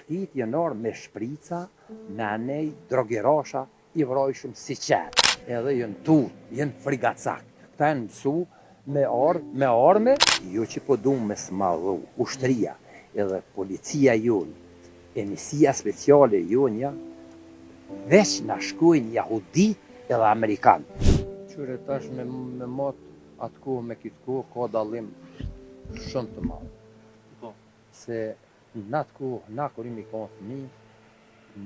shkit jenë orë me shprica, me anej, drogerasha, i vrojshëm si qenë. Edhe jenë tu, jenë frigacak. Këta e në mësu me arme, jo që po du me smadhu, ushtria, edhe policia jonë, emisia speciale jonja, veç në shkojnë jahudi edhe amerikanë. Qyre tash me mot atë kohë me kitë kohë, ka dalim shumë të madhë. Se në atë kohë, na kur imi ka fëmi,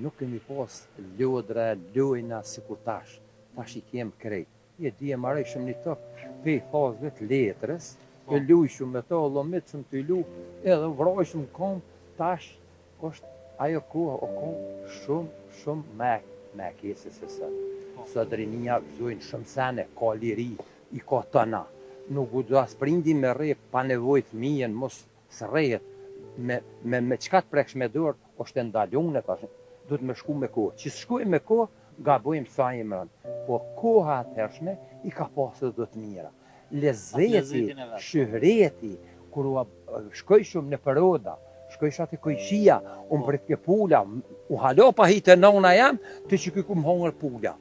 nuk kemi pas lodra, lojna si kur tash. Tash i kem krejt. Je di e marrëshëm një tokë pe fazëve të letrës, e lujshëm me ta, lomit shumë të lu, edhe vrajshëm kom, tash është ajo kohë o kom shumë me kese se sot. Sot rinia vëzojnë shumë sene, ka liri, i ka tëna. Nuk u do as prindi me rejë pa nevojt mijen, mos së rejët, me qka të preksh me dorë, është e ndalune, du të me shku me kohë. Që shkuj me kohë, gabojmë sa i mërën. Po koha atërshme, i ka pasë dhe të mira. Lezeti, shëhreti, kur shkoj shumë në përoda, shkoj shate kojshia, unë bret ke pula, u halo pa hitë e nona jam, të që këj ku më hongër pula.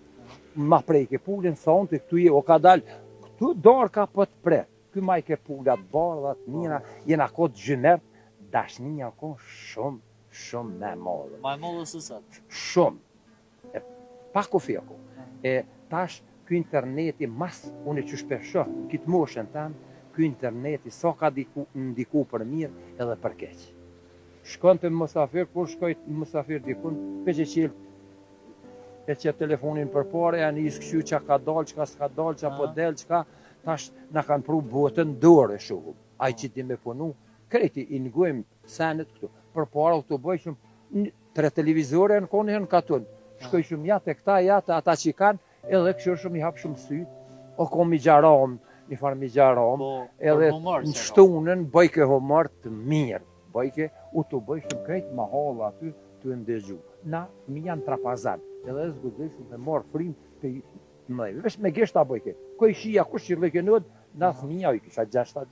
Ma prej ke pulin sa unë të këtu je, o ka dalë, këtu darë ka për të pre. Këj ma i ke pula të bardhat, mira, jena kotë gjëner, dashninja ko shumë me madhe. Ma e madhe së sëtë? Shumë. Pak o fjeko. Tash, këj interneti, mas unë që shpesho, këtë moshën tamë, këj interneti, sa ka ndiku për mirë edhe për keqë. Shkon të mësafir, kur shkoj të mësafir dikun, pe që qilë, e që telefonin për pare, janë i s'këshu që ka dalë, që ka s'ka dalë, që po delë, që ka, tash në kanë pru botën dore shumë. Aj që ti me punu, kreti i ngojmë senet këtu. Për para të bëjshëm, 3 televizore në kone në katun. Shkoj shumë ja të këta, ja të ata që i kanë, edhe këshur shumë i hapë shumë sy, o kom i gjaram, një farë mi gjaram, edhe në shtunën bëjke homar të mirë, bëjke u të bëjshëm krejtë ma halë aty të ndëgju. Na, mi janë trapazan, edhe zgudeshëm të marë frim të mëjve. Vesh me geshta bëjke, koj shia, kush që lëke nëdë, nas mija i kisha 6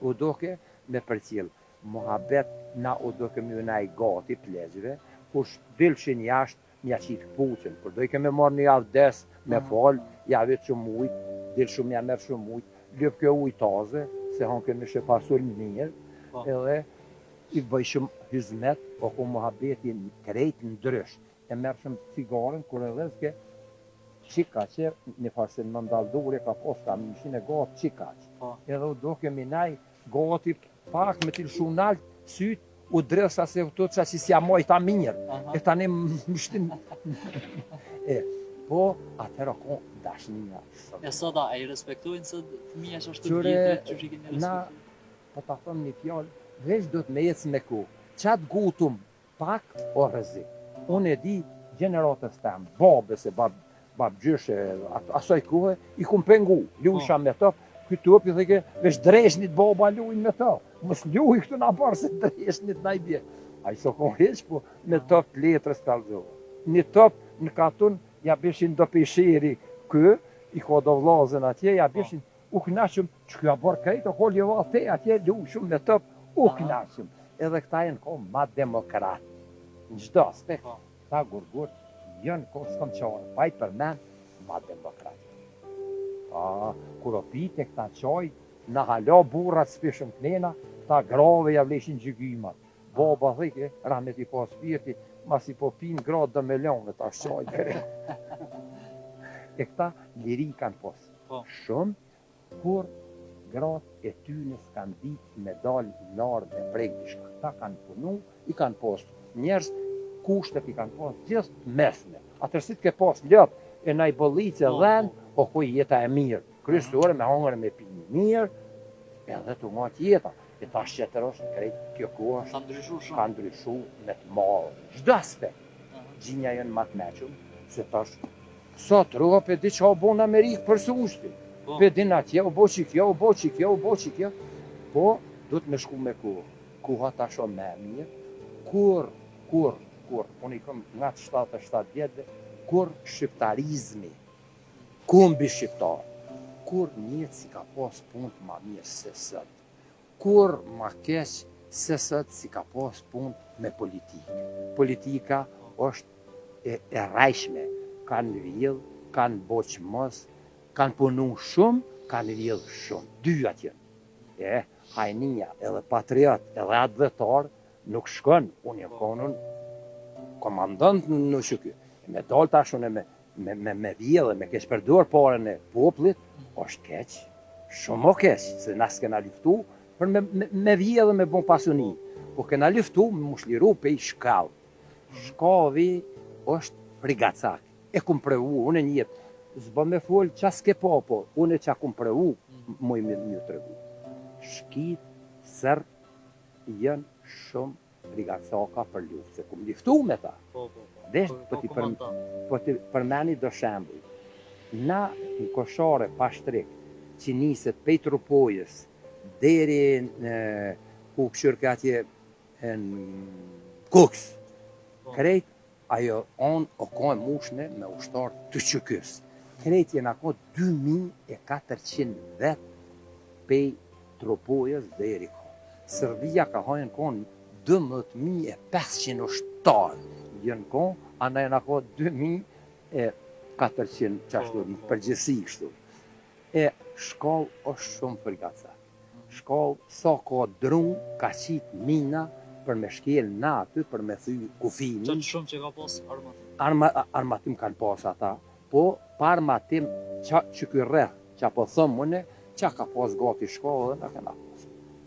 u doke me përcjel. Mohabet na u doke me unaj gati plezhve, kush dilshin jashtë, mja qitë puqen, kur dojke me marrë një avdes, me falë, ja vetë shumë ujtë, dilë shumë ja merë shumë ujtë, lëpë kjo ujtaze, se hanke me shë pasul mirë, edhe i bëj shumë hizmet, o ku mohabeti krejt në ndrysh, e merë shumë cigaren, kur edhe s'ke qika që, një farse në mëndaldure ka posta, më mishin e gatë qika që, edhe u doke minaj gati pak me t'il shunalt, sytë, u dresa se të që si si amoj ta mirë, e ta ne mështin. Po, atëra ko dashninja. E sada, e i respektojnë se fëmija që është të vjetër që shikin e respektojnë? Na, po ta thëmë një fjallë, veç do të me jetës me ku. Qatë gutum pak o rëzik. Unë e di generatës temë, babës e babgjyshe, asoj kohë, i kum pengu, lusha me të, këtu opi dhe ke, veç dreshnit baba lujnë me të. Mos luj këtu na parë se dreshnit na i bje. A i so kon heq, po me top të letrës të alzohë. Një top në katun, ja beshin do pesheri kë, i ka do vlazën atje, ja beshin u knashëm, që kja bërë krejtë, o kolje valë atje, luj shumë me top, u knashëm. Edhe këta e në ko ma demokrat. Në gjdo aspekt, ta gurgur, jënë ko s'kom qarë, pajtë për men, ma demokrat. Kur o pite këta qaj, në hala burrat s'peshëm kënena, ta grave ja vleshin gjygymat. Baba dheke, rahmet i pas pirti, mas i po pin gratë dhe melionet, ta qaj kërë. E këta liri kanë pas. Shumë, kur gratë e tyne s'kanë ditë me dalë larë dhe pregdishka. Ta kanë punu, i kanë pas njerës, kushtet i kanë pas gjithë mesme. Atërsit ke pas lëpë, e na i bollice dhenë, o kuj jeta e mirë. Kryesore me hongër me pinë mirë, edhe të nga tjeta. E ta shqetër është krejt kjo kohë është ka ndryshu me të malë. Gjdo aspekt. Gjinja jënë matë meqëm, se tash sot rope di që o bo në Amerikë për së ushti. Pe din atje, o bo që kjo, o bo që kjo, o bo që kjo. Po, du të me shku me kohë. Koha tash o me mirë. Kur, unë i këm nga të 77 vjetë, kur shqiptarizmi, kumbi shqiptar, kur njëtë si ka pas punë ma mirë se sëtë, kur ma keq se sot si ka pas punë me politikë. Politika është e rajshme, kanë vjedh, kanë boq mos, kanë punu shumë, kanë vjedh shumë. Dy atje. Hajnia, edhe patriot, edhe advetar, nuk shkon, unë jem konun komandant në shëky. Me dalë tash unë me vjedhe, me kesh përdor parën e poplit, është keq, shumë o keq, se na s'kena luftu, për me vjedhe me bon pasuni. Po kena luftu me mushliru pe i shkall. Shkavi është frigacak. E kum prevu, unë një jetë, zba me folë qa s'ke po, unë e qa kum prevu, moj me një të regu. Shkit, sër, janë shumë frigacaka për luftë, se kum luftu me ta. Vesh, po ti përmeni do shembuj. Na në koshare pashtrik, që niset pej Trupojës, deri në ku këshyrke atje në Kuks. Krejt, ajo on o ka e mushne me ushtarë të qëkës. Krejt jena ka 2400 vetë pej Trupojës deri ka. Serbia ka hajnë konë 12.500 ushtarë. Jënë konë, ana jena ka 2.400 qashtu, në përgjësi kështu. Shkallë është shumë frigacak. Shkallë, sa ka drun, ka qitë mina për me shkel na aty, për me thy kufini. Qatë shumë që ka pas armatim? Armatim kanë pas ata, po pa armatim që ky rreth, që po thëmë mëne, që ka pas gati shkallë dhe në kena pas.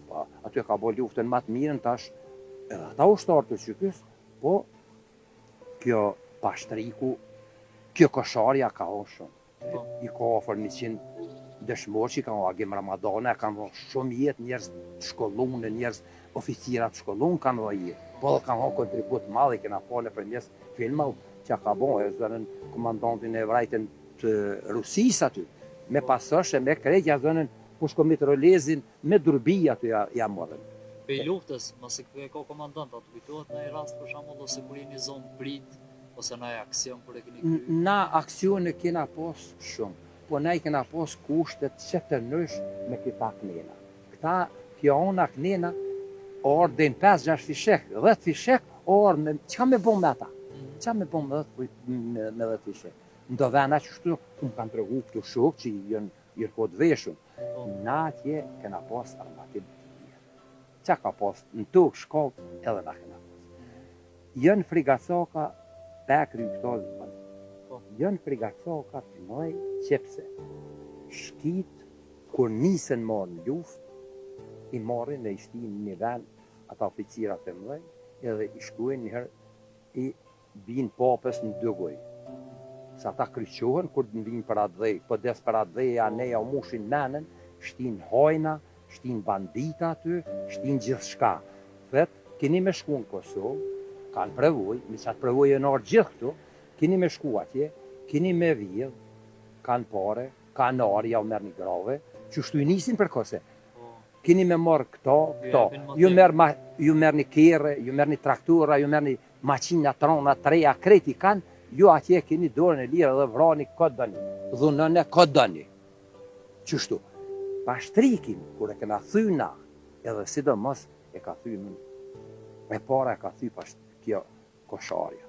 Po, aty ka bo luftën ma të mirën, tash edhe ata ushtarë të qykës, po kjo pashtriku, kjo kosharja ka o shumë. I ka ofër 100 dëshmorë që i ka o Agim Ramadana, kanë o shumë jetë njerëz të shkollunë, njerëz oficirat të shkollunë kanë o jetë. Po dhe kanë o kontribut madhe, kena pone për njës filma që ka bo, e zënën komandantin e vrajten të Rusis aty. Me pasoshe, me krejtja zënën pushkomitrolezin, me durbi aty ja modën. Pej luftës, mëse e ka komandant, atë kujtohet në i rast për shambull, ose kur i një zonë prit, ose në aksion për e keni kry? Na aksion e kena pos shumë, po na i kena pos kushtet që të nësh me këta knena. Këta kjo ona knena, orë dhe në 5-6 fishek, 10 fishek, orë me, që me bo me ata? Që me bo me 10 fishek? Ndo vena që shtu, ku më kanë të regu këtu shok që jënë kod veshun. Na atje kena pos armatim të mirë. Që ka pos në tukë shkollë edhe na kena pos. Jënë frigacaka pekri këto zëpën. Jënë frigacaka të mëj qepse. Shkit, kur nisen marë në luft, i marrin dhe i shtin një ven ata oficirat e mëj, edhe i shkuen njëherë, i bin papës në dëgoj. Sa ta kryqohen, kur të vinë për atë dhej, po des për atë dhej, aneja u mushin menën, shtin hojna, shtin bandita aty, shtin gjithë shka. Thet, keni me shku në Kosovë, kanë prevoj, me qatë prevoj e nërë gjithë këtu, keni me shku atje, keni me vjedh, kanë pare, kanë arja u merë një grave, që shtu i nisin për kose. Keni me marë këto, ju merë një kere, ju merë një traktura, ju merë një maqina, trona, treja, kreti kanë, ju atje keni dorën e lirë dhe vrani këtë dëni, dhunën e këtë dëni. Qështu, pashtrikin, kur e kena thyna, edhe sidomos e ka thynë, e para e ka thy pas kjo kosharja.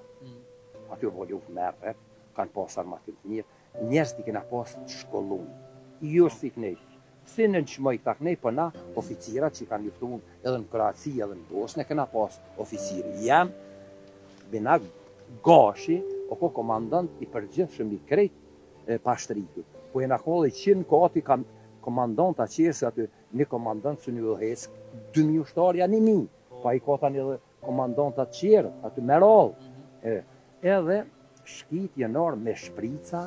Aty o luftë merë, kanë pas armatim të mirë, njerës t'i kena pas të shkollunë. Jo si kënej, si në nëshmoj këta kënej, për na oficirat që kanë luftuar edhe në Kroaci, edhe në Bosnë, kena pas oficiri. Jam, bina gashi, o ko komandant i përgjithshëm i krejt pashtriku. Po e në kohë 100 kati kam komandant a qesë aty, një komandant së një dhejsk, 2000 ushtarja 1000, pa i kota një dhe komandant atë qerë, aty merall. Edhe shkit jenor me shprica,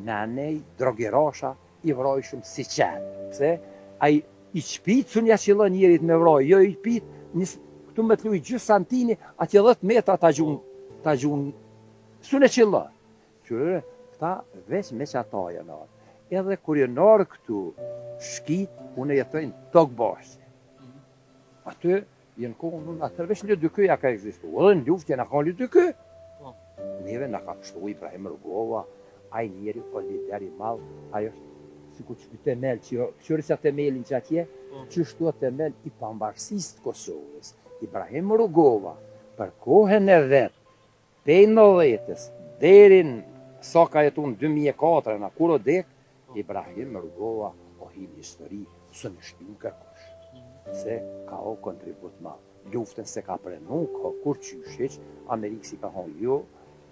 nanej, drogerasha, i vrojshëm si qenë. Pse, a i qpit së një qëllë njerit me vroj, jo i qpit, këtu me të luj gjysë santini, atje 10 metra ta gjun, së në qëllë. Qërë, këta veç me që ata jenor. Edhe kur jenor këtu shkit, unë jetojnë tokë bashkë. Aty, jenë kohë, atërveç një dykyja ka egzistu. Edhe në luft jena ka një dyky. Neve në ka pështu Ibrahim Rugova, aj njeri o lideri malë, ajo sikur që ky temel që qërësa temelin që atje, Po. që shtu temel i pambarësisë të Kosovës. Ibrahim Rugova, për kohën e vetë, pej 90-ës, derin sa ka jetu në 2004, në kur o dek, Ibrahim Rugova o hi një histori, së në shtiu kërkush. Se ka o kontribut ma. Luftën se ka prenu, ka kur qysheq, Amerikë si ka thonë,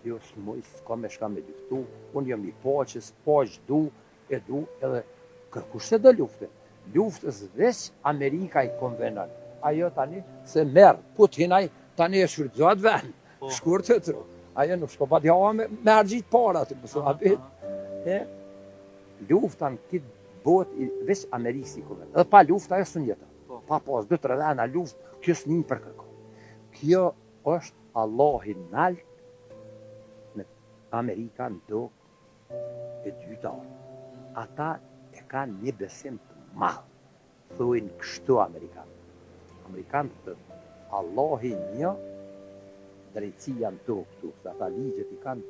jo s'moj, s'ka me shka me luftu, unë jam i paqës, paq du, edhe kërkush se do luftën. Luftës veç Amerika i konvenon. Ajo tani se merë, Putinaj tani e shfrytëzohet vend. Po. Shkurt të tru. Ajo nuk shko pa t'java me argjit para të mësu apit. Luftan këtë bot, veç Amerikës i konvenon. Edhe pa luft ajo së njëta. Po. Pa pas 2-3 dhena luft, kjo s'nin për kërko. Kjo është Allahi nalt në Amerika në tokë e dytarë. Ata e kanë një besim të madh. Thojnë kështu Amerikanë. Amerikanë të Allahi një, drejtësia në tokë këtu, se ata ligjet i kanë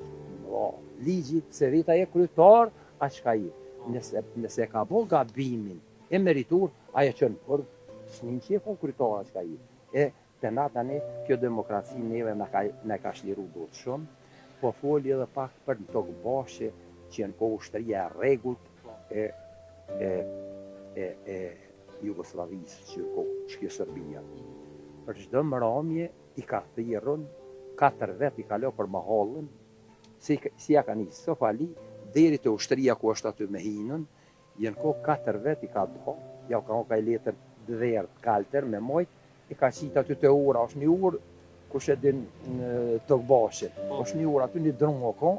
ligjit, se veta e kryetar, a qka i. Nëse ka bo gabimin e meritur, ajo që në për, s'nin që e ko kryetar, a qka i. E të na tani, kjo demokraci neve në ka shliru do të shumë, po foli edhe pak për në tokë bashe, që në ko ushtëria e regullt, Jugoslavisë që kjo Serbia. Për çdo mramje i ka thirrën 4 vet i kalo për mahallën, si ja ka nisë Sofali, deri te ushtëria ku është aty me hinën, janë ko 4 vet i ka do, ja ka i letër dverë kalter me mojt, i ka qitë aty te ura, është një urë, kush e din në Tokbashe, është një urë aty një drumë o ko,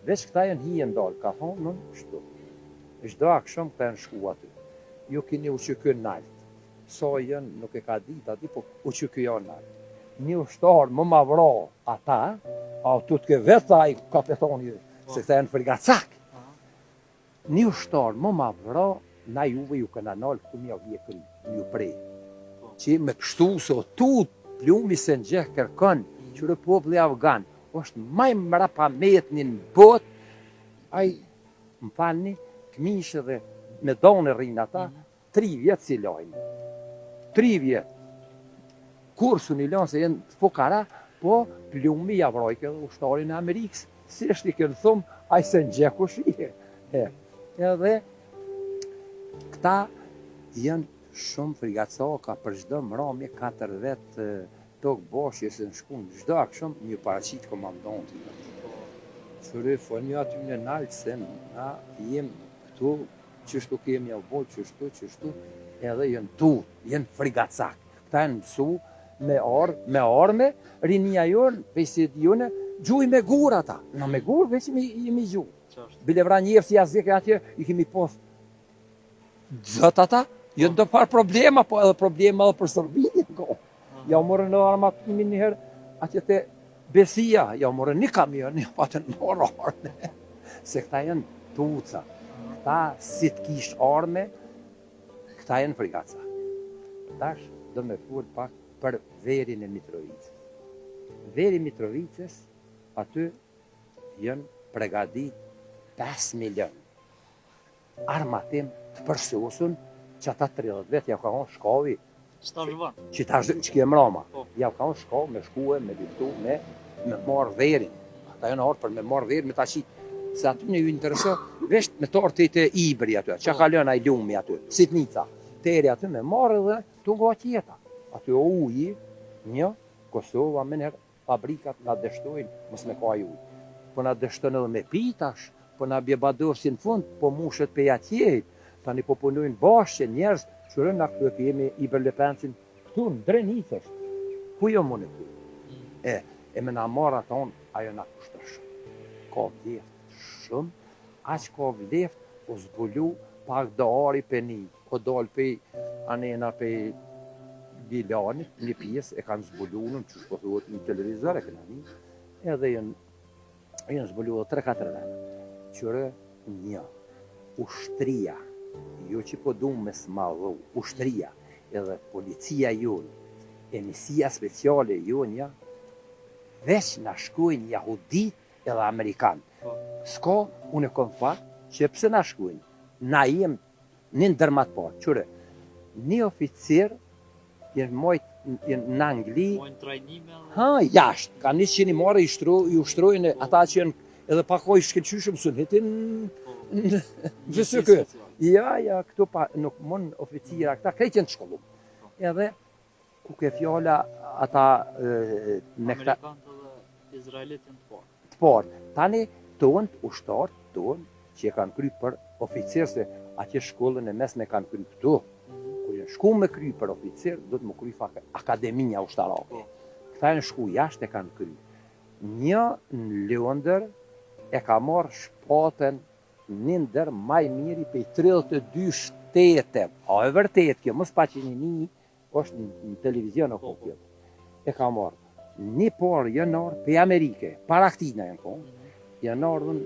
veç këta janë hien dalë, ka thonë, në shtu. Çdo akşam këta janë shku aty. Ju keni u që kjo nalt. Sa janë, nuk e ka dit ati, po u që kjo janë nalt. Një ushtarë më ma vra ata, a tu të ke vetë i kapetoni, se këta janë frigacak. Një ushtarë më ma vra, na juve ju këna nalë, ku mja vje kry, ju prej. Që me kështu, so tu plumi se në gjeh kërkën, qërë popli Afgan, është maj mra pa metni në bot, aj, më falni, këmishë dhe me donë rinë ata, 3 vjetë si lojnë. 3 vjetë. Kursu një lonë se jenë fukara, po plumi javrojke dhe ushtarin e Amerikës. Si është i kënë thumë, a i se në gjeku shije. Edhe, këta jenë shumë frigacoka për çdo mramje 4 vetë tokë boshje se në shkunë. Çdo akşam një paraqit komandon të në. Qërë foni aty në naltë se na jem këtu, qështu kemi avboj, qështu, edhe jenë tu, jenë frigacak. Këta jenë mësu me arme, rinia jonë, pejsit jonë, gjuj me gur ata. Në me gur, veç jemi gjuj. Bile vra njërë si jazike atje, i kemi post dzët ata, jenë të par problema, po edhe problema edhe për Sërbinin ko. Ja morën në armatimin njëherë, atje te Besia, ja morën një kamion, ja patën në arme. Se këta jenë tuca. Këta si të kishë arme, këta jenë frigaca. Tash do me furt pak për verin e Mitrovicës. Veri Mitrovicës, aty jenë pregadit 5 milion. Armatim të përsosun që ata 30 vetë ja ka honë shkovi. Që kje mrama. Ja ka honë shkovi me shkue, me liftu, me marë verin. Ata jenë arë për me marë verin, me ta qitë. Se aty në ju intereso, vesh me torë të ibri aty, që ka lëna i lumi aty, sitnica. Teri aty me marë dhe të nga tjeta. Aty o uji, një, Kosova, menher, fabrikat nga dështojnë, mos me ka uji. Po nga dështojnë edhe me pitash, po nga bjebadorsin fund, po mushet pe atjejt. Tani po punojnë bashkë njerëz, qërën nga këtë të jemi i bërlepencin, këtu në Drenicës. Ku jo mune këtu? E me nga marë aton, ajo nga kushtë shumë. Ka vleft shumë, aq ka vleft o zbulu pak dari për një. O dalë për anena për Bilanit, një pjesë e kanë zbulunën, që shpotuot në televizor e këna një, edhe jenë zbuluot 3-4 vene. Qërë një, ushtria, jo që po du me smadhu, ushtria, edhe policia jonë, emisia speciale jonë, veç në shkujnë jahudit edhe amerikanë. S'ka, unë e kom fakt, që pse në shkujnë, na jem një ndërmat parë. Qure, një oficir jenë mojt në Angli, Mojnë trajnime edhe ha, jashtë, ka një që një marë i ushtrojnë ata që jenë edhe pakoj shkelqyshëm së nëtin në vësëkë. Ja, këtu pa, nuk mund oficira, këta krejt jenë të shkollu. Edhe, ku ke fjalla ata me këta Amerikanët edhe Izraelit janë të parë. të parë. Tani, tonë, ushtarë, tonë, që e kanë kry për oficirë, se atje shkollën e mesme kanë kry këtu. Kur janë shku me kry për oficirë, do të më kry fakt akademia ushtarake. Këta janë shku jashtë e kanë kry. Një në Londër e ka marrë shpatën një ndër maj miri pe 32 shtete. A e vërtet kjo, mos pa që një është në televizion o kopjo. E ka marrë. Një parë janar pe Amerike, para këtina janë konë, janarën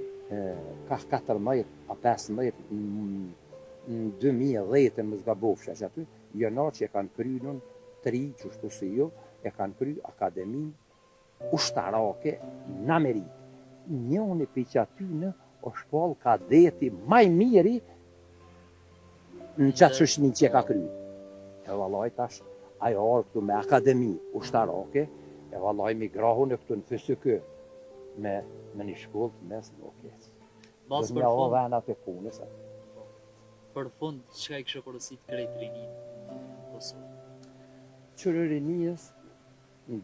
ka 14 a 15 në 2010 më zgabofsha që aty, janar që e kanë kry nën 3, qështu se jo, e kanë kry akademin ushtarake në Amerikë. Njëni për që aty në është pol kadeti maj miri në qatë shëshnin që ka kry. E valoj tash, ajo orë këtu me akademi ushtarake, e valoj mi grahu në këtu në FSK me një shkollë të mes në okes. Bas Dhe për një o fund, venat e punës. për fund, çka i kështë porosit krejt rinin në Kosovë? Qërë rinijës,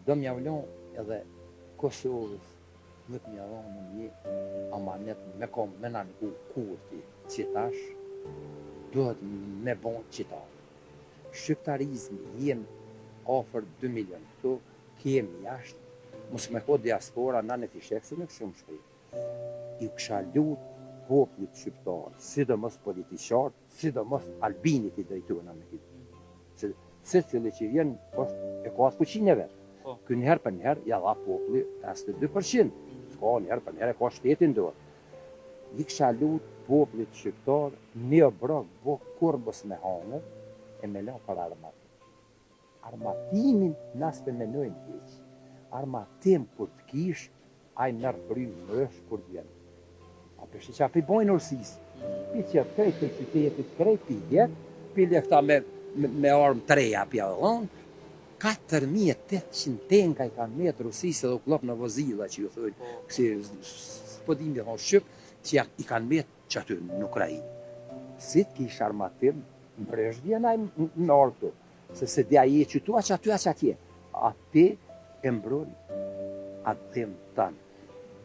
do m'javlon edhe Kosovës, më të mjavlon në një amanet me kom me në ngu kurti qitash, duhet me bon qitar. Shqiptarizmi jenë ofër 2 milion, këtu kemi jashtë, mos me ko diaspora në në fishek, se në këshumë shkri. I kësha lut poplit shqiptarë, sidomos politiqarë, sidomos albinit i drejtuar me këtë. Se cili që vjen, është e ka atë fuqinë e vetë. Kë njëherë për njëherë, ja dha popli 52%. S'ka njëherë për njëherë, e ka shtetin dorë. I kësha lut poplit shqiptarë, një brok, bo kurbës me hangër, e me la për armatim. Armatimin nas për menojnë heqë. Armatim kur të kish, aj nërpëry mësh kur vjen. A përshë që api bojnë ursisë. Pi që krejt të qytetit, krejt piljet, pilje këta me armë treja pja dhënë, 4.800 tenka i kanë metë rusisë edhe u klop në vozila që ju thujnë, kësi s'podim dhe thonë Shqip, që i kanë metë që aty në Ukrajinë. Si të kish armatim, në bresh djenaj në orë këtu, se dhja je që tu, që aty, që atje. Ati e mbron atim tanë.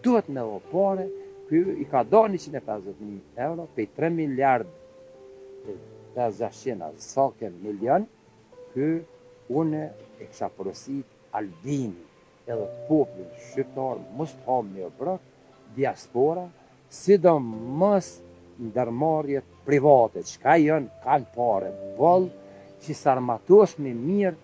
Duhet me dhe pare, ky i ka do 150.000 euro, pe 3 miliard 500 sake milion, ky une e kësha porosit Albini, edhe poplin shqiptar, mos të hamë një brok, diaspora, sidomos ndërmarrjet private, çka janë, kanë pare, boll, që s'armatos me mirë,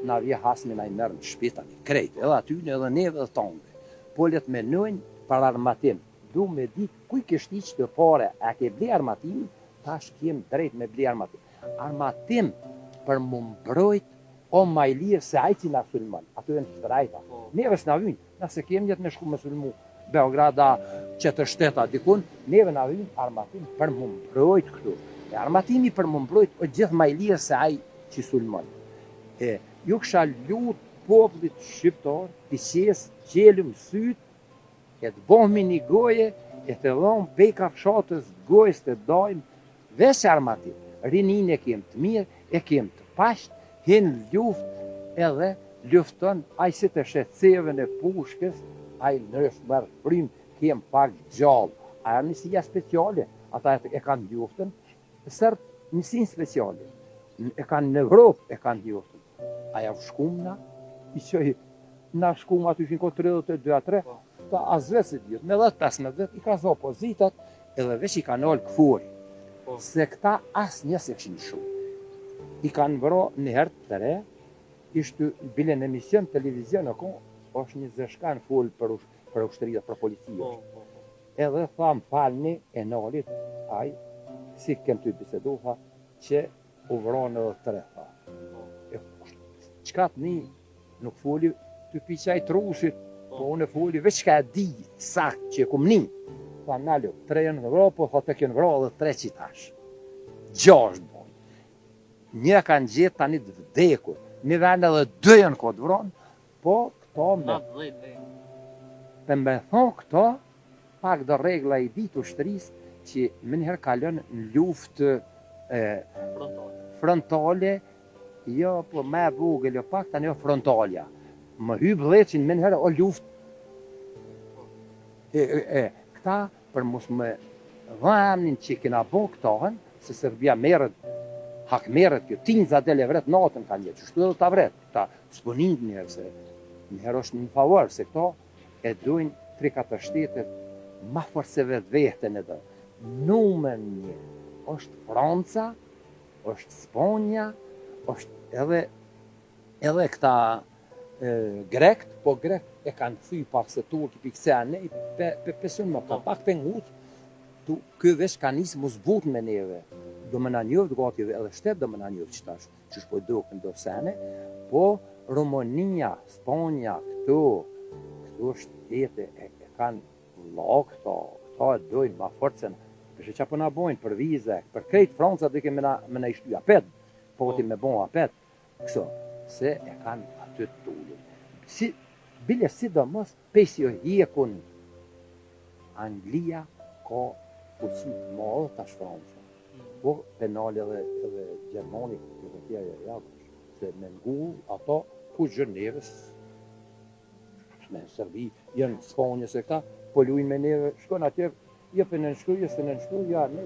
na vje hasmi na i merë në shpitani, krejt, edhe aty, edhe neve dhe tongve. Pollet menojnë për armatim, du me di kuj kështi që të pare, a ke ble armatim, tash kem drejt me ble armatim. Armatim për më mbrojt o majlirë se ajci nga sulmon, ato e në shtrajta. Neve s'na vynë, nëse kem jetë me shku me sulmu, Beograda, qëtë shteta dikun, neve na vynë armatim për më mbrojt këtu. E armatimi për më mbrojt o gjithë majlirë se aj që sulmon. Ju kësha lut poplit shqiptar, të qesë gjelëm syt, e të bohmi një goje, e të dhomë pejka fshatës gojës të dojmë, veç armatim. Rinin e kem të mirë, e kem të pasht, hin luft edhe lufton, aj si të shetseve në pushkës, aj nërës mërë prim, kem pak gjallë. Aja njësia speciale, ata e kanë luftën, sërë njësin speciale. E kanë në Evropë, e kanë luftën. Aja shkumna, i qoj, na shkum aty që në kohë 32-3, ta azvesit gjithë, me 10-15, i ka zë opozitat, edhe veç i ka nëllë këfuri. Se këta as njës e këshin shumë. I kanë vëro një herë të re, ishtë bile në emision televizion, është një zëshkan full për ushtëria, për policia. Edhe tham falni e nëllit, aj, si kem të bisedu, tha, që u vëronë edhe të re, tha. Qka të një, nuk foli të piqaj trusit, po unë e foli veç ka e di, sakt që e kum një. Tha naljo, 3 në vro, po tha të kënë vro edhe 3 qitash. 6 bojnë. Një kanë gjetë tani të vdekur. Një vend edhe 2 janë këtë vronë, po këto me... Na 10 vej. Për me thonë këto, pak do regla i ditë ushtërisë që më njëherë kalon në luftë frontale, jo, po me vogël, jo pak, tani jo frontalja. Më hybë dheqin më njëherë o luftë. Këta, për mos me dhamnin që kena bo këtohen, se Serbia merët, hak merët kjo, tinza dele vret natën ka një, që shtu edhe ta vret, ta s'ponin njërë, se njërë është në favor, se këto e dojnë 3-4 shtetet ma forse vetë vetën edhe. Numen një, është Franca, është Sponja, është edhe këta grekt, po grekt e kanë thy pak se turki pikse ne, pesun më pak pengut, ky vesh ka nisë mos but me neve. Do më na njëvë, gati edhe shtet do më na njëvë qëtash, që shpoj dukën do sene, po Romonia, Sponja, këtu shtete e kanë lak, këta e dojnë ma forcen, përse që po na bojnë për vize, për krejt Franca duke me na ishtu apet, po ti me bon apet, këso, se e kanë aty të tullin. Bile sidomos, pesi o hjekun, Anglia ka fuqi të madhe tash Franca. Po penale edhe Gjermani edhe tjerë jashtë, se me ngu ato ku Gjenevës, me Serbi, janë Sponjës e këta, po luajnë me neve, shkon atje, jepën në nshkruj, se në nshkruj, ja, ne,